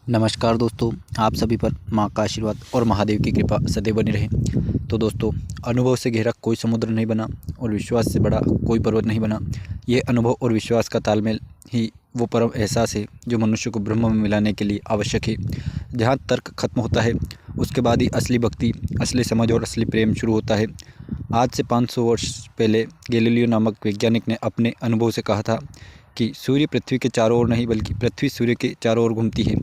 नमस्कार दोस्तों, आप सभी पर माँ का आशीर्वाद और महादेव की कृपा सदैव बनी रहे। तो दोस्तों, अनुभव से गहरा कोई समुद्र नहीं बना और विश्वास से बड़ा कोई पर्वत नहीं बना। ये अनुभव और विश्वास का तालमेल ही वो परम एहसास है जो मनुष्य को ब्रह्म में मिलाने के लिए आवश्यक है। जहाँ तर्क खत्म होता है, उसके बाद ही असली भक्ति, असली समझ और असली प्रेम शुरू होता है। आज से 500 वर्ष पहले गैलीलियो नामक वैज्ञानिक ने अपने अनुभव से कहा था कि सूर्य पृथ्वी के चारों ओर नहीं बल्कि पृथ्वी सूर्य के चारों ओर घूमती है।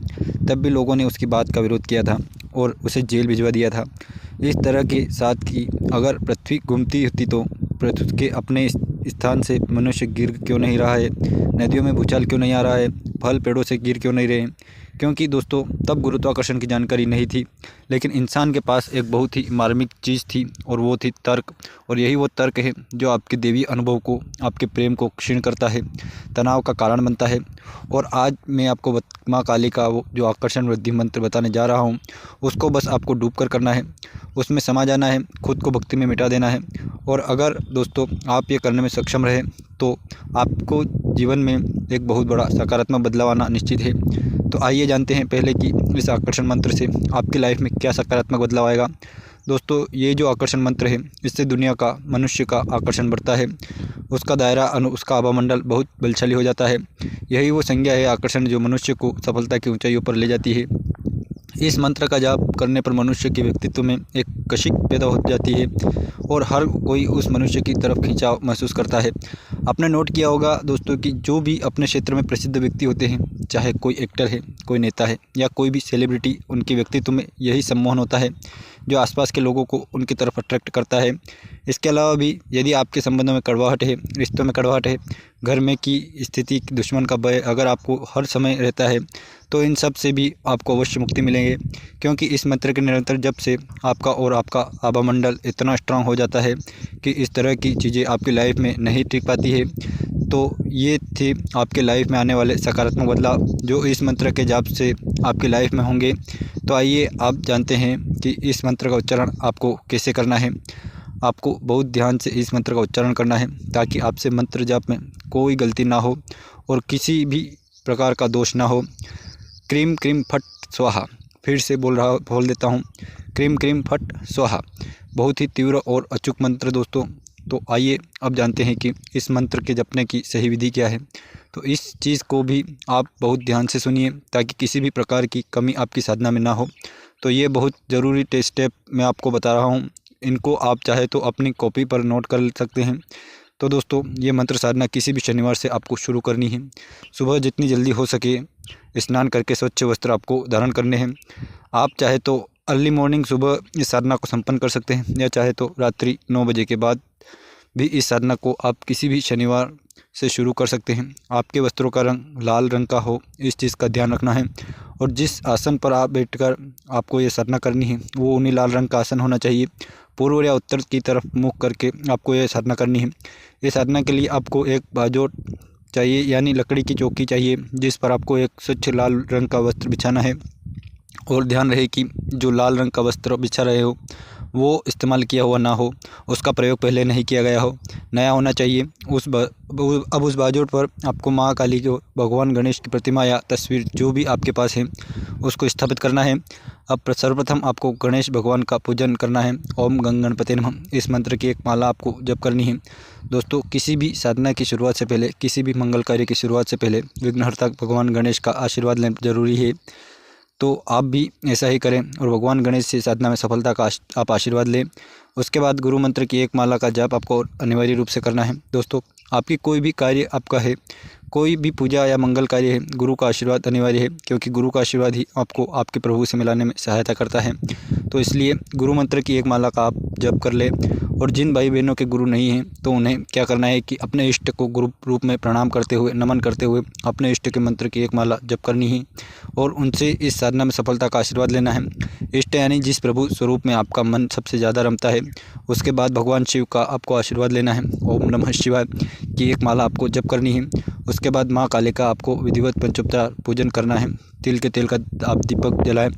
तब भी लोगों ने उसकी बात का विरोध किया था और उसे जेल भिजवा दिया था। इस तरह के साथ कि अगर पृथ्वी घूमती होती तो पृथ्वी के अपने स्थान से मनुष्य गिर क्यों नहीं रहा है, नदियों में भूचाल क्यों नहीं आ रहा है, फल पेड़ों से गिर क्यों नहीं रहे। क्योंकि दोस्तों, तब गुरुत्वाकर्षण की जानकारी नहीं थी, लेकिन इंसान के पास एक बहुत ही मार्मिक चीज़ थी और वो थी तर्क। और यही वो तर्क है जो आपके देवी अनुभव को, आपके प्रेम को क्षीण करता है, तनाव का कारण बनता है। और आज मैं आपको माँ काली का वो जो आकर्षण वृद्धि मंत्र बताने जा रहा हूँ, उसको बस आपको डूब कर करना है, उसमें समा जाना है, खुद को भक्ति में मिटा देना है। और अगर दोस्तों आप ये करने में सक्षम रहे तो आपको जीवन में एक बहुत बड़ा सकारात्मक बदलाव आना निश्चित है। तो आइए जानते हैं पहले कि इस आकर्षण मंत्र से आपकी लाइफ में क्या सकारात्मक बदलाव आएगा। दोस्तों, ये जो आकर्षण मंत्र है, इससे दुनिया का, मनुष्य का आकर्षण बढ़ता है, उसका दायरा उसका आभामंडल बहुत बलशाली हो जाता है। यही वो संज्ञा है आकर्षण जो मनुष्य को सफलता की ऊंचाइयों पर ले जाती है। इस मंत्र का जाप करने पर मनुष्य के व्यक्तित्व में एक कशिश पैदा हो जाती है और हर कोई उस मनुष्य की तरफ खिंचाव महसूस करता है। आपने नोट किया होगा दोस्तों कि जो भी अपने क्षेत्र में प्रसिद्ध व्यक्ति होते हैं, चाहे कोई एक्टर है, कोई नेता है या कोई भी सेलिब्रिटी, उनके व्यक्तित्व में यही सम्मोहन होता है जो आसपास के लोगों को उनकी तरफ अट्रैक्ट करता है। इसके अलावा भी यदि आपके संबंधों में कड़वाहट है, रिश्तों में कड़वाहट है, घर में की स्थिति, दुश्मन का भय अगर आपको हर समय रहता है, तो इन सब से भी आपको अवश्य मुक्ति मिलेंगे। क्योंकि इस मंत्र के निरंतर जप से आपका और आपका आभामंडल इतना स्ट्रांग हो जाता है कि इस तरह की चीज़ें आपकी लाइफ में नहीं टिक पाती है। तो ये थे आपके लाइफ में आने वाले सकारात्मक बदलाव जो इस मंत्र के जाप से आपकी लाइफ में होंगे। तो आइए आप जानते हैं कि इस मंत्र का उच्चारण आपको कैसे करना है। आपको बहुत ध्यान से इस मंत्र का उच्चारण करना है ताकि आपसे मंत्र जाप में कोई गलती ना हो और किसी भी प्रकार का दोष ना हो। क्रीम क्रीम फट स्वाहा। फिर से बोल देता हूँ, क्रीम क्रीम फट स्वाहा। बहुत ही तीव्र और अचूक मंत्र दोस्तों। तो आइए अब जानते हैं कि इस मंत्र के जपने की सही विधि क्या है। तो इस चीज़ को भी आप बहुत ध्यान से सुनिए ताकि किसी भी प्रकार की कमी आपकी साधना में ना हो। तो ये बहुत ज़रूरी स्टेप मैं आपको बता रहा हूँ, इनको आप चाहे तो अपनी कॉपी पर नोट कर सकते हैं। तो दोस्तों, ये मंत्र साधना किसी भी शनिवार से आपको शुरू करनी है। सुबह जितनी जल्दी हो सके स्नान करके स्वच्छ वस्त्र आपको धारण करने हैं। आप चाहे तो अर्ली मॉर्निंग सुबह इस साधना को संपन्न कर सकते हैं या चाहे तो रात्रि 9 बजे के बाद भी इस साधना को आप किसी भी शनिवार से शुरू कर सकते हैं। आपके वस्त्रों का रंग लाल रंग का हो, इस चीज़ का ध्यान रखना है। और जिस आसन पर आप बैठकर आपको ये साधना करनी है वो उन्हीं लाल रंग का आसन होना चाहिए। पूर्व या उत्तर की तरफ मुख करके आपको ये साधना करनी है। ये साधना के लिए आपको एक बाजोट चाहिए, यानी लकड़ी की चौकी चाहिए जिस पर आपको एक स्वच्छ लाल रंग का वस्त्र बिछाना है। और ध्यान रहे कि जो लाल रंग का वस्त्र बिछा रहे हो वो इस्तेमाल किया हुआ ना हो, उसका प्रयोग पहले नहीं किया गया हो, नया होना चाहिए। अब उस बाजोट पर आपको माँ काली को, भगवान गणेश की प्रतिमा या तस्वीर जो भी आपके पास है उसको स्थापित करना है। अब सर्वप्रथम आपको गणेश भगवान का पूजन करना है। ओम गं गणपते नमः, इस मंत्र की एक माला आपको जप करनी है। दोस्तों, किसी भी साधना की शुरुआत से पहले, किसी भी मंगल कार्य की शुरुआत से पहले विघ्नहर्ता भगवान गणेश का आशीर्वाद लेना जरूरी है। तो आप भी ऐसा ही करें और भगवान गणेश से साधना में सफलता का आप आशीर्वाद लें। उसके बाद गुरु मंत्र की एक माला का जाप आपको अनिवार्य रूप से करना है। दोस्तों, आपकी कोई भी कार्य आपका है, कोई भी पूजा या मंगल कार्य है, गुरु का आशीर्वाद अनिवार्य है क्योंकि गुरु का आशीर्वाद ही आपको आपके प्रभु से मिलाने में सहायता करता है। तो इसलिए गुरु मंत्र की एक माला का आप जप कर ले। और जिन भाई बहनों के गुरु नहीं हैं तो उन्हें क्या करना है कि अपने इष्ट को गुरु रूप में प्रणाम करते हुए, नमन करते हुए अपने इष्ट के मंत्र की एक माला जप करनी है और उनसे इस साधना में सफलता का आशीर्वाद लेना है। इष्ट यानी जिस प्रभु स्वरूप में आपका मन सबसे ज़्यादा रमता है। उसके बाद भगवान शिव का आपको आशीर्वाद लेना है। ओम नमः शिवाय की एक माला आपको जप करनी है। उसके बाद माँ काली का आपको विधिवत पंचोपचार पूजन करना है। तिल के तेल का आप दीपक जलाएं।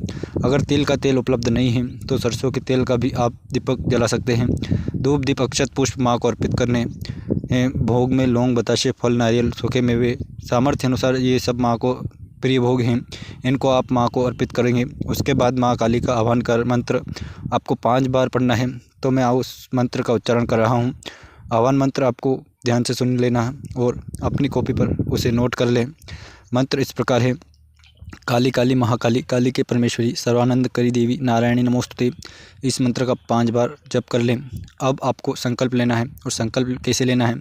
अगर तिल का तेल उपलब्ध नहीं है तो सरसों के तेल का भी आप दीपक जला सकते हैं। धूप दीप अक्षत पुष्प माँ को अर्पित करने हैं। भोग में लौंग, बताशे, फल, नारियल, सूखे मेवे सामर्थ्य अनुसार ये सब माँ को प्रिय भोग हैं, इनको आप माँ को अर्पित करेंगे। उसके बाद माँ काली का आह्वान कर मंत्र आपको 5 बार पढ़ना है। तो मैं उस मंत्र का उच्चारण कर रहा हूँ। आह्वान मंत्र आपको ध्यान से सुन लेना है और अपनी कॉपी पर उसे नोट कर लें। मंत्र इस प्रकार है। काली काली महाकाली, काली के परमेश्वरी, सर्वानंद करी देवी, नारायणी नमोस्तुते। इस मंत्र का 5 बार जप कर लें। अब आपको संकल्प लेना है। और संकल्प कैसे लेना है?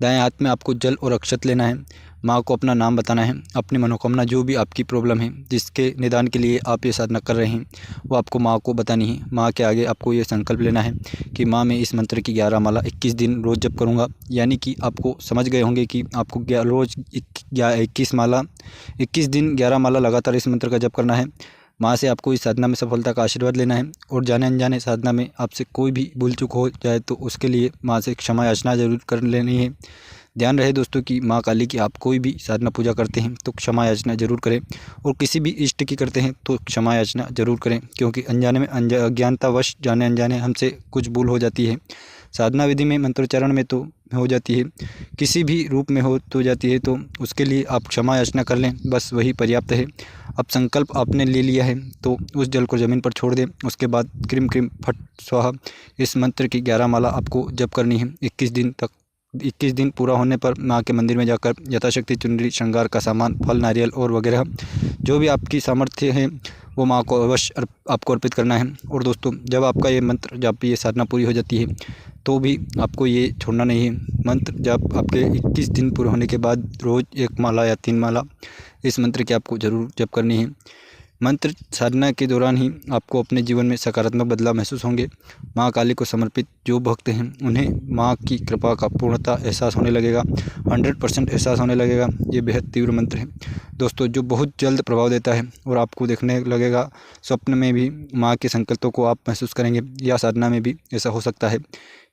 दाएं हाथ में आपको जल और अक्षत लेना है। माँ को अपना नाम बताना है, अपनी मनोकामना, जो भी आपकी प्रॉब्लम है, जिसके निदान के लिए आप ये साधना कर रहे हैं, वो आपको माँ को बतानी है। माँ के आगे आपको ये संकल्प लेना है कि माँ, मैं इस मंत्र की 11 माला 21 दिन रोज़ जप करूँगा। यानी कि आपको समझ गए होंगे कि आपको रोज़ 21 दिन 11 माला लगातार इस मंत्र का जप करना है। माँ से आपको इस साधना में सफलता का आशीर्वाद लेना है। और जाने अनजाने साधना में आपसे कोई भी भूल चूक हो जाए तो उसके लिए माँ से क्षमा याचना जरूर कर लेनी है। ध्यान रहे दोस्तों कि माँ काली की आप कोई भी साधना पूजा करते हैं तो क्षमा याचना जरूर करें, और किसी भी इष्ट की करते हैं तो क्षमा याचना जरूर करें, क्योंकि अनजाने में अज्ञानतावश जाने अनजाने हमसे कुछ भूल हो जाती है। साधना विधि में मंत्रोच्चारण में तो हो जाती है, किसी भी रूप में हो तो जाती है, तो उसके लिए आप क्षमा याचना कर लें, बस वही पर्याप्त है। अब संकल्प आपने ले लिया है तो उस जल को ज़मीन पर छोड़ दें। उसके बाद क्रीम क्रीम फट स्वाहा इस मंत्र की 11 माला आपको जप करनी है 21 दिन तक। 21 दिन पूरा होने पर माँ के मंदिर में जाकर यथाशक्ति चुनरी, श्रृंगार का सामान, फल, नारियल और वगैरह जो भी आपकी सामर्थ्य है वो माँ को अवश्य आपको अर्पित करना है। और दोस्तों, जब आपका ये मंत्र, जब ये साधना पूरी हो जाती है तो भी आपको ये छोड़ना नहीं है। मंत्र जब आपके 21 दिन पूरे होने के बाद रोज़ 1 माला या 3 माला इस मंत्र की आपको ज़रूर जप करनी है। मंत्र साधना के दौरान ही आपको अपने जीवन में सकारात्मक बदलाव महसूस होंगे। माँ काली को समर्पित जो भक्त हैं उन्हें माँ की कृपा का पूर्णतः एहसास होने लगेगा, 100% एहसास होने लगेगा। ये बेहद तीव्र मंत्र है दोस्तों, जो बहुत जल्द प्रभाव देता है और आपको देखने लगेगा। स्वप्न में भी माँ के संकेतों को आप महसूस करेंगे, या साधना में भी ऐसा हो सकता है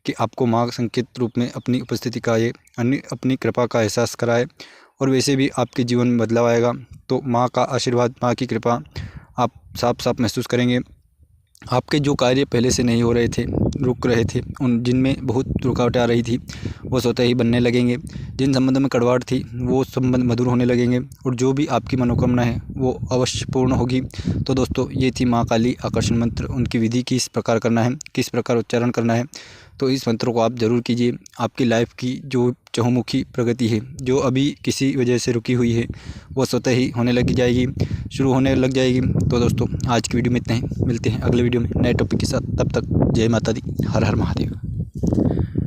कि आपको माँ संकेत रूप में अपनी उपस्थिति का, ये अपनी कृपा का एहसास कराए। और वैसे भी आपके जीवन में बदलाव आएगा। तो माँ का आशीर्वाद, माँ की कृपा आप साफ साफ महसूस करेंगे। आपके जो कार्य पहले से नहीं हो रहे थे, रुक रहे थे, उन जिनमें बहुत रुकावटें आ रही थी, वो स्वतः ही बनने लगेंगे। जिन संबंधों में कड़वाहट थी वो संबंध मधुर होने लगेंगे, और जो भी आपकी मनोकामना है वो अवश्य पूर्ण होगी। तो दोस्तों, ये थी माँ काली आकर्षण मंत्र। उनकी विधि किस प्रकार करना है, किस प्रकार उच्चारण करना है, तो इस मंत्रों को आप ज़रूर कीजिए। आपकी लाइफ की जो चहुमुखी प्रगति है, जो अभी किसी वजह से रुकी हुई है, वो स्वतः ही होने लग जाएगी, शुरू होने लग जाएगी। तो दोस्तों, आज की वीडियो में इतना ही। मिलते हैं अगले वीडियो में नए टॉपिक के साथ। तब तक जय माता दी, हर हर महादेव।